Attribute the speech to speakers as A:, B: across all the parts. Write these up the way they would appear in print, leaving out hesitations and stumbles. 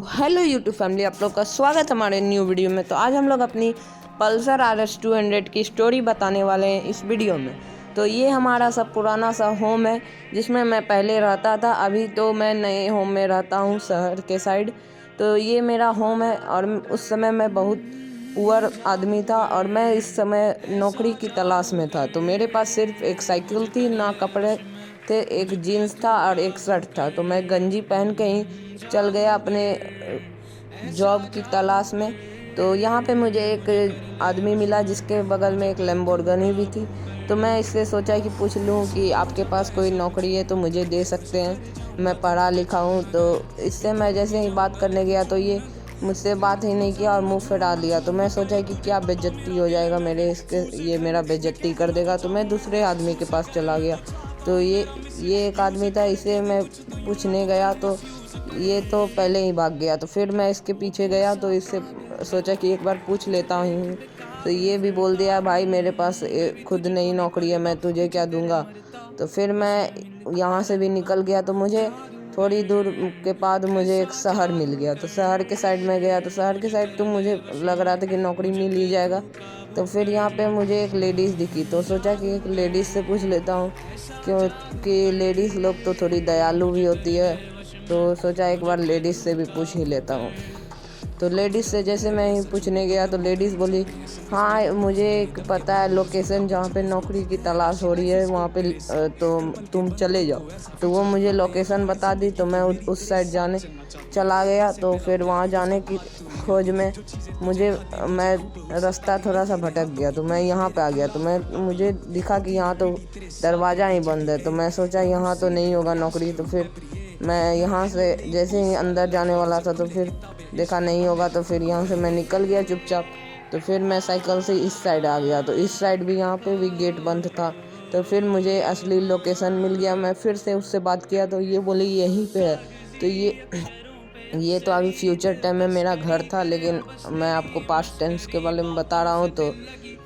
A: Hello YouTube family, आप लोग का स्वागत है हमारे न्यू वीडियो में। तो आज हम लोग अपनी पल्सर RS 200 की स्टोरी बताने वाले हैं इस वीडियो में। तो ये हमारा सब पुराना सा होम है जिसमें मैं पहले रहता था। अभी तो मैं नए होम में रहता हूँ शहर के साइड। तो ये मेरा होम है और उस समय मैं बहुत पुअर आदमी था और मैं इस समय नौकरी की तलाश में था। तो मेरे पास सिर्फ एक साइकिल थी, ना कपड़े थे, एक जीन्स था और एक शर्ट था। तो मैं गंजी पहन के ही चल गया अपने जॉब की तलाश में। तो यहाँ पे मुझे एक आदमी मिला जिसके बगल में एक लैम्बोर्गिनी भी थी। तो मैं इससे सोचा कि पूछ लूँ कि आपके पास कोई नौकरी है तो मुझे दे सकते हैं, मैं पढ़ा लिखा हूँ। तो इससे मैं जैसे ही बात करने गया तो ये मुझसे बात ही नहीं किया और मुंह फैला दिया। तो मैं सोचा कि क्या बेइज्जती हो जाएगा मेरे, ये मेरा बेइज्जती कर देगा। तो मैं दूसरे आदमी के पास चला गया। तो ये एक आदमी था, इसे मैं पूछने गया तो ये तो पहले ही भाग गया। तो फिर मैं इसके पीछे गया तो इससे सोचा कि एक बार पूछ लेता हूँ। तो ये भी बोल दिया, भाई मेरे पास खुद नई नौकरी है, मैं तुझे क्या दूंगा। तो फिर मैं यहाँ से भी निकल गया। तो मुझे थोड़ी दूर के बाद मुझे एक शहर मिल गया। तो शहर के साइड में गया तो शहर के साइड तो मुझे लग रहा था कि नौकरी मिल ही जाएगा। तो फिर यहाँ पे मुझे एक लेडीज़ दिखी तो सोचा कि एक लेडीज़ से पूछ लेता हूँ, क्योंकि लेडीज़ लोग तो थोड़ी दयालु भी होती है। तो सोचा एक बार लेडीज़ से भी पूछ ही लेता हूँ। तो लेडीज़ से जैसे मैं ही पूछने गया तो लेडीज़ बोली, हाँ मुझे एक पता है लोकेशन जहाँ पे नौकरी की तलाश हो रही है, वहाँ पे तो तुम चले जाओ। तो वो मुझे लोकेशन बता दी। तो मैं उस साइड जाने चला गया। तो फिर वहाँ जाने की खोज में मैं रास्ता थोड़ा सा भटक गया। तो मैं यहाँ पे आ गया। तो मुझे दिखा कि यहाँ तो दरवाज़ा ही बंद है। तो मैं सोचा यहाँ तो नहीं होगा नौकरी। तो फिर मैं यहाँ से जैसे ही अंदर जाने वाला था तो फिर देखा नहीं होगा। तो फिर यहाँ से मैं निकल गया चुपचाप। तो फिर मैं साइकिल से इस साइड आ गया। तो इस साइड भी यहाँ पे भी गेट बंद था। तो फिर मुझे असली लोकेशन मिल गया। मैं फिर से उससे बात किया तो ये बोली यहीं पे है। तो ये तो अभी फ्यूचर टाइम में मेरा घर था, लेकिन मैं आपको पास्ट टेंस के बारे में बता रहा हूँ। तो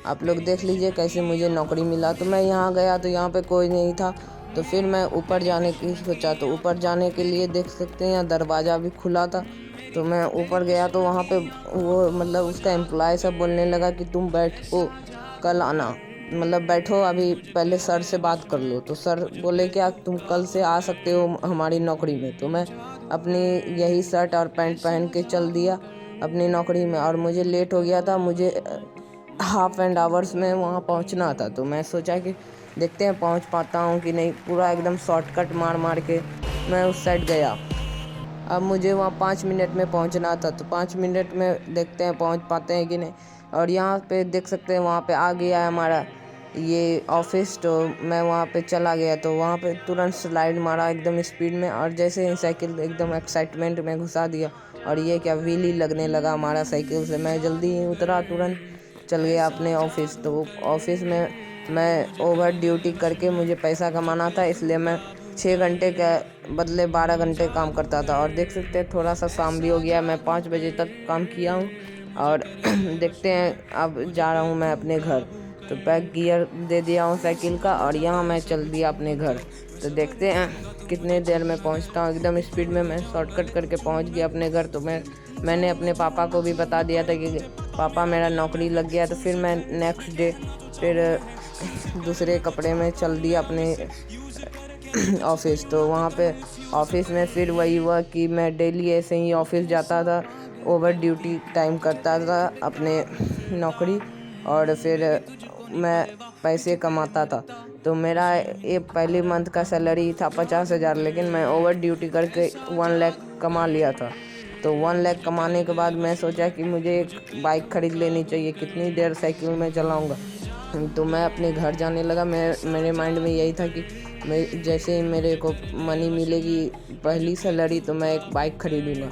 A: आप लोग देख लीजिए कैसे मुझे नौकरी मिला। तो मैं यहाँ गया तो यहाँ पे कोई नहीं था। तो फिर मैं ऊपर जाने की सोचा। तो ऊपर जाने के लिए देख सकते हैं यहाँ दरवाज़ा भी खुला था। तो मैं ऊपर गया तो वहाँ पे वो मतलब उसका एम्प्लॉय सब बोलने लगा कि तुम बैठो, कल आना, मतलब बैठो, अभी पहले सर से बात कर लो। तो सर बोले क्या तुम कल से आ सकते हो हमारी नौकरी में। तो मैं अपनी यही शर्ट और पैंट पहन के चल दिया अपनी नौकरी में। और मुझे लेट हो गया था, मुझे हाफ एंड आवर्स में वहाँ पहुँचना था। तो मैं सोचा कि देखते हैं पहुँच पाता हूँ कि नहीं। पूरा एकदम शॉर्टकट मार के मैं उस साइड गया। अब मुझे वहाँ 5 मिनट में पहुँचना था। तो 5 मिनट में देखते हैं पहुँच पाते हैं कि नहीं। और यहाँ पे देख सकते हैं वहाँ पे आ गया है हमारा ये ऑफिस। तो मैं वहाँ पे चला गया। तो वहाँ पे तुरंत स्लाइड मारा एकदम स्पीड में और जैसे ही साइकिल एकदम एक्साइटमेंट में घुसा दिया। और ये क्या व्हील ही लगने लगा हमारा साइकिल से। मैं जल्दी ही उतरा, तुरंत चल गया अपने ऑफिस। तो ऑफिस में मैं ओवर ड्यूटी करके मुझे पैसा कमाना था, इसलिए मैं 6 घंटे के बदले 12 घंटे काम करता था। और देख सकते हैं थोड़ा सा शाम भी हो गया, मैं 5 बजे तक काम किया हूँ। और देखते हैं अब जा रहा हूँ मैं अपने घर। तो बैक गियर दे दिया हूँ साइकिल का और यहाँ मैं चल दिया अपने घर। तो देखते हैं कितने देर में पहुँचता हूँ। एकदम स्पीड में मैं शॉर्टकट करके पहुँच गया अपने घर। तो मैंने अपने पापा को भी बता दिया था कि पापा मेरा नौकरी लग गया। तो फिर मैं नेक्स्ट डे फिर दूसरे कपड़े में चल दिया अपने ऑफिस। तो वहाँ पे ऑफिस में फिर वही हुआ कि मैं डेली ऐसे ही ऑफिस जाता था, ओवर ड्यूटी टाइम करता था अपने नौकरी, और फिर मैं पैसे कमाता था। तो मेरा ये पहले मंथ का सैलरी था 50,000, लेकिन मैं ओवर ड्यूटी करके 1 लाख कमा लिया था। तो 1 लाख कमाने के बाद मैं सोचा कि मुझे एक बाइक खरीद लेनी चाहिए, कितनी देर साइकिल में चलाऊँगा। तो मैं अपने घर जाने लगा। मेरे माइंड में यही था कि मैं जैसे ही मेरे को मनी मिलेगी पहली सैलरी तो मैं एक बाइक खरीदूँगा।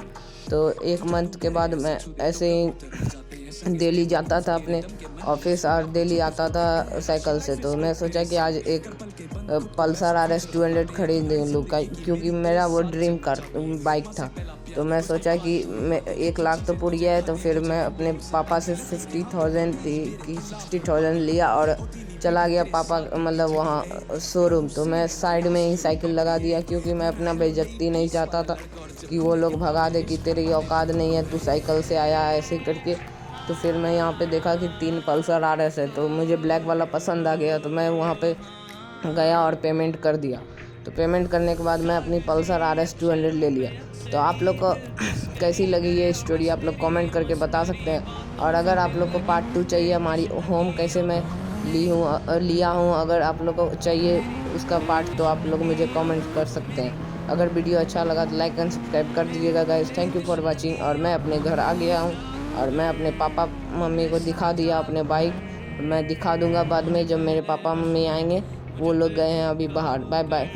A: तो 1 मंथ के बाद मैं ऐसे ही दिल्ली जाता था अपने ऑफिस और दिल्ली आता था साइकिल से। तो मैं सोचा कि आज एक पल्सर RS 200 खरीद लूँ, क्योंकि मेरा वो ड्रीम कार बाइक था। तो मैं सोचा कि मैं 1 लाख तो पूरी है, तो फिर मैं अपने पापा से 50,000 की 60,000 लिया और चला गया पापा मतलब वहाँ शोरूम। तो मैं साइड में ही साइकिल लगा दिया, क्योंकि मैं अपना बेइज्जती नहीं चाहता था कि वो लोग भगा दे कि तेरी औकात नहीं है, तू साइकिल से आया है ऐसे करके। तो फिर मैं यहाँ पे देखा कि 3 पल्सर RS है, तो मुझे ब्लैक वाला पसंद आ गया। तो मैं वहाँ पे गया और पेमेंट कर दिया। तो पेमेंट करने के बाद मैं अपनी पल्सर RS 200 ले लिया। तो आप लोग को कैसी लगी ये स्टोरी आप लोग कमेंट करके बता सकते हैं। और अगर आप लोग को पार्ट 2 चाहिए हमारी होम कैसे मैं लिया हूँ, अगर आप लोग को चाहिए उसका पार्ट, तो आप लोग मुझे कमेंट कर सकते हैं। अगर वीडियो अच्छा लगा तो लाइक एंड सब्सक्राइब कर दीजिएगा guys. Thank you for watching. और मैं अपने घर आ गया हूँ और मैं अपने पापा मम्मी को दिखा दिया अपने बाइक। मैं दिखा दूंगा बाद में जब मेरे पापा मम्मी आएंगे। वो लोग गए हैं अभी बाहर। Bye bye.